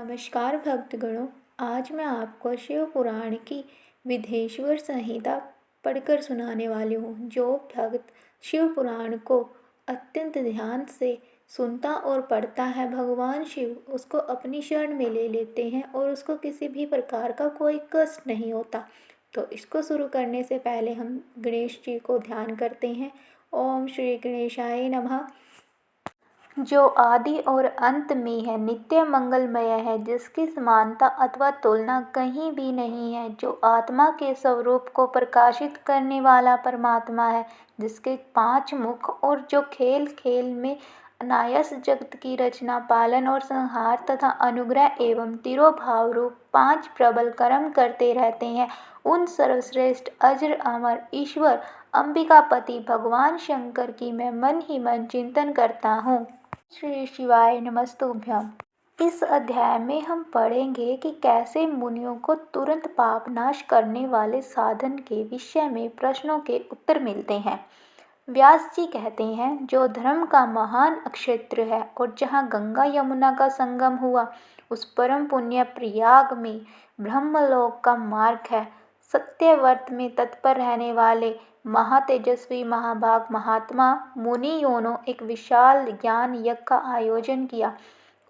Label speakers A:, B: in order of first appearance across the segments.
A: नमस्कार भक्तगणों। आज मैं आपको शिव पुराण की विधेश्वर संहिता पढ़कर सुनाने वाली हूँ। जो भक्त शिव पुराण को अत्यंत ध्यान से सुनता और पढ़ता है, भगवान शिव उसको अपनी शरण में ले लेते हैं और उसको किसी भी प्रकार का कोई कष्ट नहीं होता। तो इसको शुरू करने से पहले हम गणेश जी को ध्यान करते हैं। ओम श्री गणेशाय नमः। जो आदि और अंत में है, नित्य मंगलमय है, जिसकी समानता अथवा तुलना कहीं भी नहीं है, जो आत्मा के स्वरूप को प्रकाशित करने वाला परमात्मा है, जिसके 5 मुख और जो खेल खेल में अनायास जगत की रचना, पालन और संहार तथा अनुग्रह एवं तिरोभाव रूप 5 प्रबल कर्म करते रहते हैं, उन सर्वश्रेष्ठ अजर अमर ईश्वर अंबिकापति भगवान शंकर की मैं मन ही मन चिंतन करता हूँ। श्री शिवाय नमस्तुभ्यम। इस अध्याय में हम पढ़ेंगे कि कैसे मुनियों को तुरंत पाप नाश करने वाले साधन के विषय में प्रश्नों के उत्तर मिलते हैं। व्यास जी कहते हैं, जो धर्म का महान क्षेत्र है और जहाँ गंगा यमुना का संगम हुआ, उस परम पुण्य प्रयाग में ब्रह्मलोक का मार्ग है। सत्यव्रत में तत्पर रहने वाले महातेजस्वी महाभाग महात्मा मुनियों ने एक विशाल ज्ञान यज्ञ का आयोजन किया।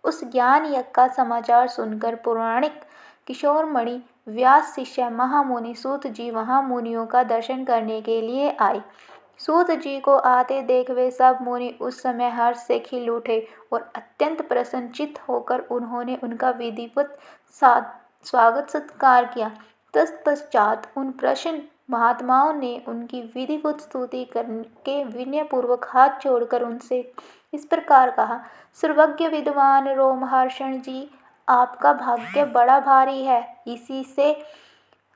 A: उस ज्ञान यज्ञ का समाचार सुनकर पौराणिक किशोरमणि व्यास शिष्य महामुनि सूत जी वहाँ मुनियों का दर्शन करने के लिए आए। सूत जी को आते देख वे सब मुनि उस समय हर्ष से खिल उठे और अत्यंत प्रसन्नचित्त होकर उन्होंने उनका विधिवत स्वागत सत्कार किया। तत्पश्चात उन प्रसन्न महात्माओं ने उनकी विधिवत स्तुति करके विनयपूर्वक हाथ जोड़कर उनसे इस प्रकार कहा, सर्वज्ञ विद्वान रोमहर्षण जी, आपका भाग्य बड़ा भारी है। इसी से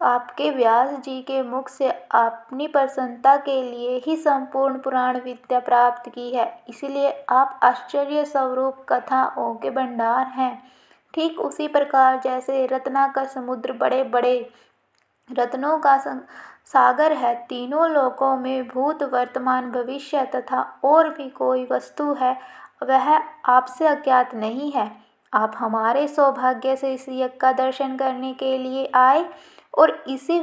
A: आपके व्यास जी के मुख से अपनी प्रसन्नता के लिए ही संपूर्ण पुराण विद्या प्राप्त की है, इसलिए आप आश्चर्य स्वरूप कथाओं के भंडार हैं। ठीक उसी प्रकार जैसे रत्ना का समुद्र बड़े बड़े रत्नों का सागर है, तीनों लोकों में भूत वर्तमान भविष्य तथा और भी कोई वस्तु है, वह आपसे अज्ञात नहीं है। आप हमारे सौभाग्य से इस यज्ञ का दर्शन करने के लिए आए और इसी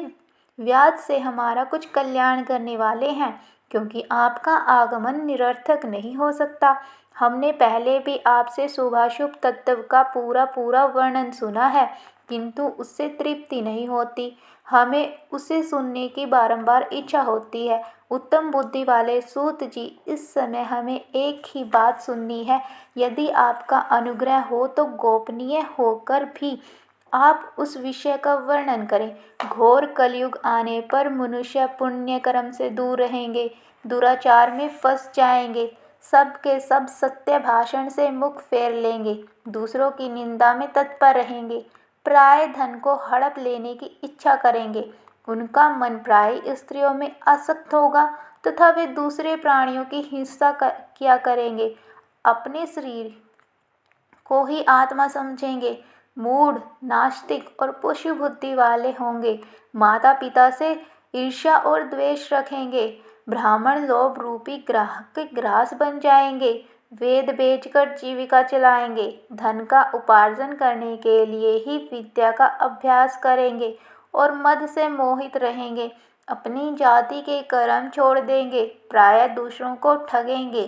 A: व्याज से हमारा कुछ कल्याण करने वाले हैं, क्योंकि आपका आगमन निरर्थक नहीं हो सकता। हमने पहले भी आपसे शुभाशुभ तत्व का पूरा वर्णन सुना है, किंतु उससे तृप्ति नहीं होती। हमें उसे सुनने की बारंबार इच्छा होती है। उत्तम बुद्धि वाले सूत जी, इस समय हमें एक ही बात सुननी है। यदि आपका अनुग्रह हो तो गोपनीय होकर भी आप उस विषय का वर्णन करें। घोर कलयुग आने पर मनुष्य पुण्य कर्म से दूर रहेंगे, दुराचार में फंस जाएंगे, सब के सब सत्य भाषण से मुख फेर लेंगे, दूसरों की निंदा में तत्पर रहेंगे, प्राय धन को हड़प लेने की इच्छा करेंगे, उनका मन प्राय स्त्रियों में आसक्त होगा तथा वे दूसरे प्राणियों की हिंसा किया करेंगे, अपने शरीर को ही आत्मा समझेंगे, मूढ़, नास्तिक और पशु बुद्धि वाले होंगे, माता पिता से ईर्ष्या और द्वेष रखेंगे, ब्राह्मण लोभ रूपी ग्राहक के ग्रास बन जाएंगे, वेद बेचकर जीविका चलाएंगे, धन का उपार्जन करने के लिए ही विद्या का अभ्यास करेंगे और मद से मोहित रहेंगे, अपनी जाति के कर्म छोड़ देंगे, प्राय दूसरों को ठगेंगे,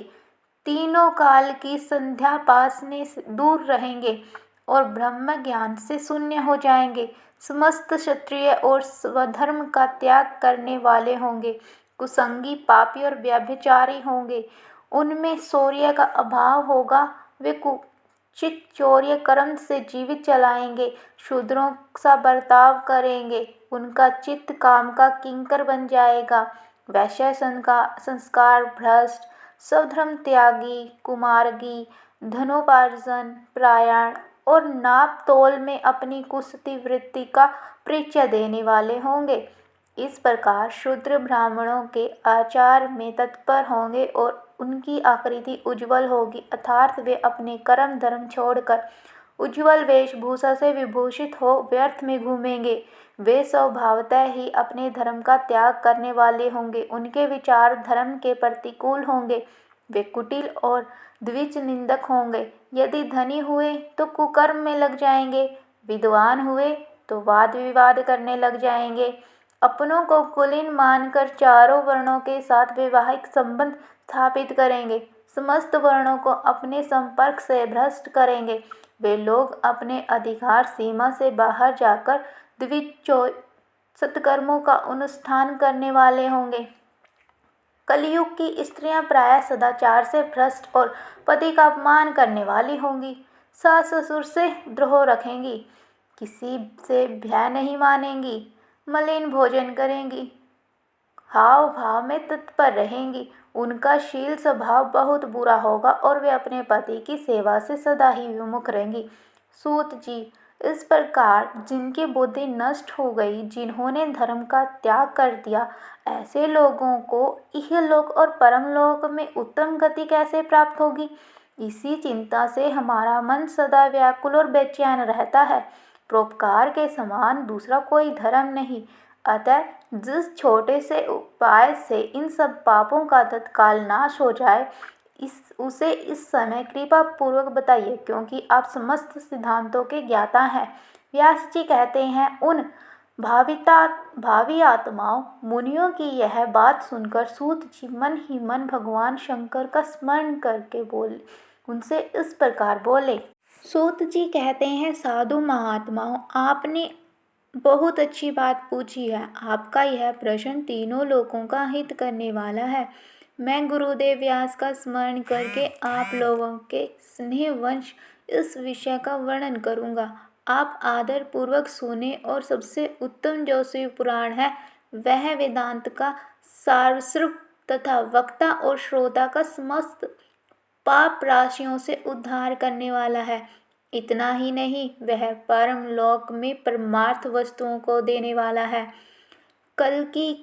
A: तीनों काल की संध्या पासने से दूर रहेंगे और ब्रह्म ज्ञान से शून्य हो जाएंगे, समस्त क्षत्रिय और स्वधर्म का त्याग करने वाले होंगे, कुसंगी, पापी और व्यभिचारी होंगे, उनमें शौर्य का अभाव होगा, वे कुचित चौर्य कर्म से जीवित चलाएंगे, शूद्रों सा बर्ताव करेंगे, उनका चित्त काम का किंकर बन जाएगा, वैश्य संस्कार भ्रष्ट, स्वधर्म त्यागी, कुमार्गी, धनोपार्जन परायण और नाप तोल में अपनी कुत्सित वृत्ति का परिचय देने वाले होंगे। इस प्रकार शूद्र ब्राह्मणों के आचार में तत्पर होंगे और उनकी आकृति उज्ज्वल होगी, अर्थात वे अपने कर्म धर्म छोड़कर उज्ज्वल वेशभूषा से विभूषित हो व्यर्थ में घूमेंगे। वे स्वभावतः ही अपने धर्म का त्याग करने वाले होंगे, उनके विचार धर्म के प्रतिकूल होंगे, वे कुटिल और द्विज निंदक होंगे। यदि धनी हुए तो कुकर्म में लग जाएंगे, विद्वान हुए तो वाद विवाद करने लग जाएंगे, अपनों को कुलीन मानकर चारों वर्णों के साथ वैवाहिक संबंध स्थापित करेंगे, समस्त वर्णों को अपने संपर्क से भ्रष्ट करेंगे। वे लोग अपने अधिकार सीमा से बाहर जाकर द्विज सत्कर्मों का अनुष्ठान करने वाले होंगे। कलयुग की स्त्रियां प्रायः सदाचार से भ्रष्ट और पति का अपमान करने वाली होंगी, सास ससुर से द्रोह रखेंगी, किसी से भय नहीं मानेंगी, मलिन भोजन करेंगी, हाव भाव में तत्पर रहेंगी। उनका शील स्वभाव बहुत बुरा होगा और वे अपने पति की सेवा से सदा ही विमुख रहेंगी। सूत जी, इस प्रकार जिनकी बुद्धि नष्ट हो गई, जिन्होंने धर्म का त्याग कर दिया, ऐसे लोगों को इहलोक और परमलोक में उत्तम गति कैसे प्राप्त होगी? इसी चिंता से हमारा मन सदा व्याकुल और बेचैन रहता है। परोपकार के समान दूसरा कोई धर्म नहीं। अतः जिस छोटे से उपाय से इन सब पापों का तत्काल नाश हो जाए, उसे इस समय कृपा पूर्वक बताइए, क्योंकि आप समस्त सिद्धांतों के ज्ञाता हैं। व्यास जी कहते हैं, उन भावी आत्माओं मुनियों की यह बात सुनकर सूत जी मन ही मन भगवान शंकर का स्मरण करके बोले, उनसे इस प्रकार बोले। सूत जी कहते हैं, साधु महात्माओं, आपने बहुत अच्छी बात पूछी है। आपका यह प्रश्न तीनों लोगों का हित करने वाला है। मैं गुरुदेव व्यास का स्मरण करके आप लोगों के स्नेहवश इस विषय का वर्णन करूँगा। आप आदर पूर्वक सुने और सबसे उत्तम जो शिव पुराण है, वह वेदांत का सारस्वरूप तथा वक्ता और श्रोता का समस्त पाप राशियों से उद्धार करने वाला है। इतना ही नहीं, वह परम लोक में परमार्थ वस्तुओं को देने वाला है। कल की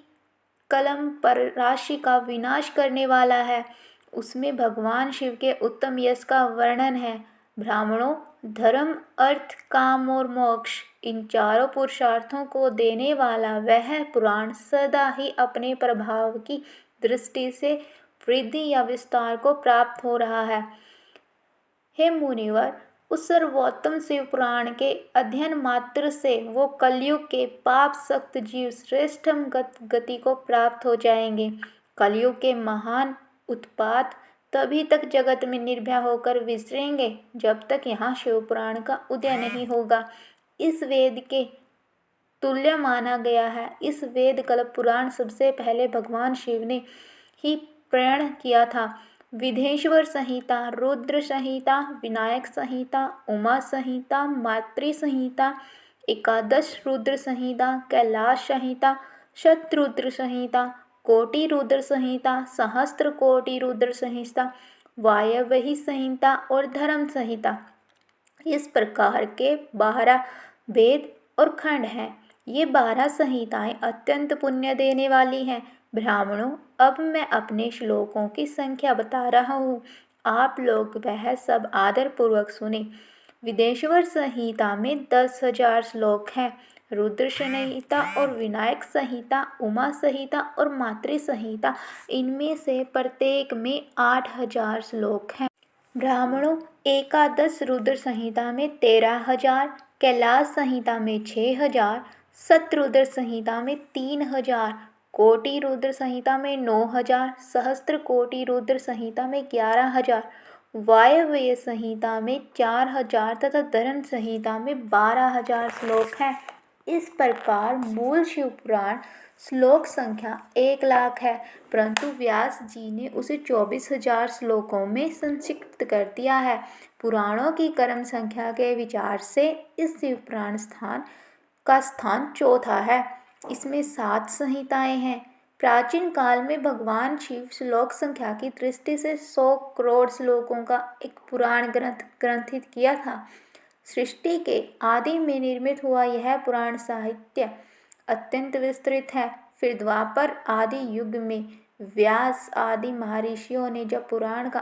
A: कलम पर राशि का विनाश करने वाला है। उसमें भगवान शिव के उत्तम यश का वर्णन है। ब्राह्मणों, धर्म, अर्थ, काम और मोक्ष, इन चारों पुरुषार्थों को देने वाला वह पुराण सदा ही अपने प्रभाव की दृष्टि से वृद्धि या विस्तार को प्राप्त हो रहा है। हे मुनिवर, उस सर्वोत्तम शिव पुराण के अध्ययन मात्र से वो कलयुग के पाप सक्त जीव श्रेष्ठम गति को प्राप्त हो जाएंगे। कलयुग के महान उत्पात तभी तक जगत में निर्भय होकर विचरेंगे जब तक यहाँ शिव पुराण का उदय नहीं होगा। इस वेद के तुल्य माना गया है। इस वेद कल्प पुराण सबसे पहले भगवान शिव ने ही प्रेरण किया था। विधेश्वर संहिता, रुद्र संहिता, विनायक संहिता, उमा संहिता, मातृ संहिता, एकादश रुद्र संहिता, कैलाश संहिता, शतरुद्र संहिता, कोटि रुद्र संहिता, सहस्त्र कोटि रुद्र संहिता, वायव्य संहिता और धर्म संहिता, इस प्रकार के 12 वेद और खंड हैं। ये 12 संहिताएं अत्यंत पुण्य देने वाली हैं। ब्राह्मणों, अब मैं अपने श्लोकों की संख्या बता रहा हूँ। आप लोग वह सब आदर पूर्वक सुने। विदेश्वर संहिता में 10,000 श्लोक हैं। रुद्र संहिता और विनायक संहिता, उमा संहिता और मातृ संहिता, इनमें से प्रत्येक में 8,000 श्लोक हैं। ब्राह्मणों, एकादश रुद्र संहिता में 13,000, कैलाश संहिता में 6,000, शतरुद्र संहिता में 3,000, कोटि रुद्र संहिता में 9,000, सहस्त्र कोटि रुद्र संहिता में 11,000, वायव्य संहिता में 4,000 तथा धर्म संहिता में 12,000 श्लोक हैं। इस प्रकार मूल शिव पुराण श्लोक संख्या 1,00,000 है, परंतु व्यास जी ने उसे 24,000 श्लोकों में संक्षिप्त कर दिया है। पुराणों की क्रम संख्या के विचार से इस शिव पुराण का स्थान चौथा है। इसमें 7 संहिताएं हैं। प्राचीन काल में भगवान शिव श्लोक संख्या की दृष्टि से 100 करोड़ श्लोकों का एक पुराण ग्रंथित किया था। सृष्टि के आदि में निर्मित हुआ यह पुराण साहित्य अत्यंत विस्तृत है। फिर द्वापर आदि युग में व्यास आदि महर्षियों ने जब पुराण का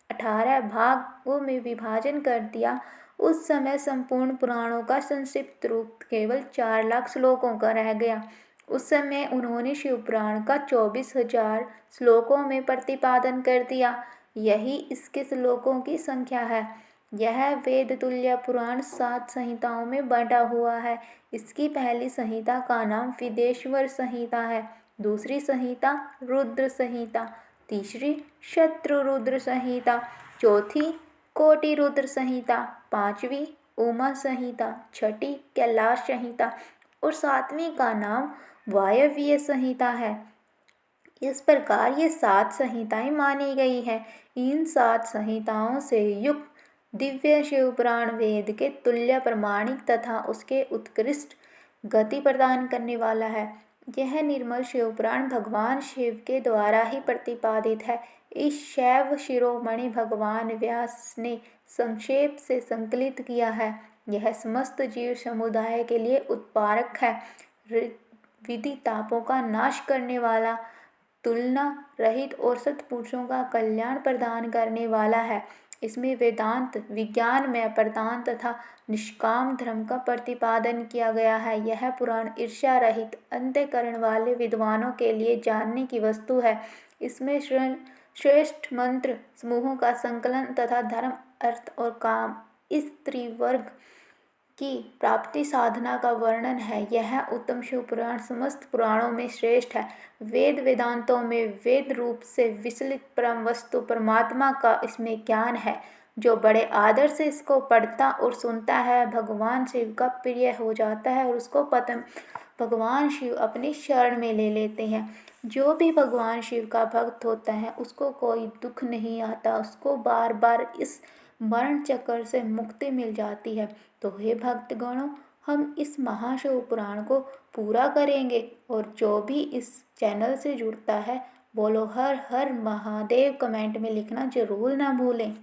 A: 18 भागों में विभाजन कर दिया, उस समय संपूर्ण पुराणों का संक्षिप्त रूप केवल 4 लाख श्लोकों का रह गया। उस समय उन्होंने शिवपुराण का 24,000 श्लोकों में प्रतिपादन कर दिया। यही इसके श्लोकों की संख्या है। यह वेद तुल्य पुराण 7 संहिताओं में बंटा हुआ है। इसकी पहली संहिता का नाम विदेश्वर संहिता है, दूसरी संहिता रुद्र संहिता, तीसरी शत्रुरुद्र संहिता, चौथी कोटि रुद्र संहिता, पांचवी उमा संहिता, छठी कैलाश संहिता और सातवीं का नाम वायव्य संहिता है। इस प्रकार ये 7 संहिताएं मानी गई हैं। इन 7 संहिताओं से युक्त दिव्य शिवपुराण वेद के तुल्य प्रमाणिक तथा उसके उत्कृष्ट गति प्रदान करने वाला है। यह निर्मल शिवपुराण भगवान शिव के द्वारा ही प्रतिपादित है। इस शैव शिरोमणि भगवान व्यास ने संक्षेप से संकलित किया है। यह समस्त जीव समुदाय के लिए उत्पारक है, विधि तापों का नाश करने वाला, तुलना रहित और सत्पुरुषों का कल्याण प्रदान करने वाला है। इसमें वेदांत विज्ञान में प्रदान तथा निष्काम धर्म का प्रतिपादन किया गया है। यह पुराण ईर्ष्या रहित अंतःकरण वाले विद्वानों के लिए जानने की वस्तु है। इसमें श्रेष्ठ मंत्र समूहों का संकलन तथा धर्म, अर्थ और काम, इस त्रिवर्ग की प्राप्ति साधना का वर्णन है। यह उत्तम शिवपुराण समस्त पुराणों में श्रेष्ठ है। वेद वेदांतों में वेद रूप से विचलित परम वस्तु परमात्मा का इसमें ज्ञान है। जो बड़े आदर से इसको पढ़ता और सुनता है भगवान शिव का प्रिय हो जाता है और उसको भगवान शिव अपनी शरण में ले लेते हैं। जो भी भगवान शिव का भक्त होता है उसको कोई दुख नहीं आता, उसको बार बार इस मरण चक्र से मुक्ति मिल जाती है। तो हे भक्तगणों, हम इस महाशिव पुराण को पूरा करेंगे और जो भी इस चैनल से जुड़ता है बोलो हर हर महादेव कमेंट में लिखना जरूर ना भूलें।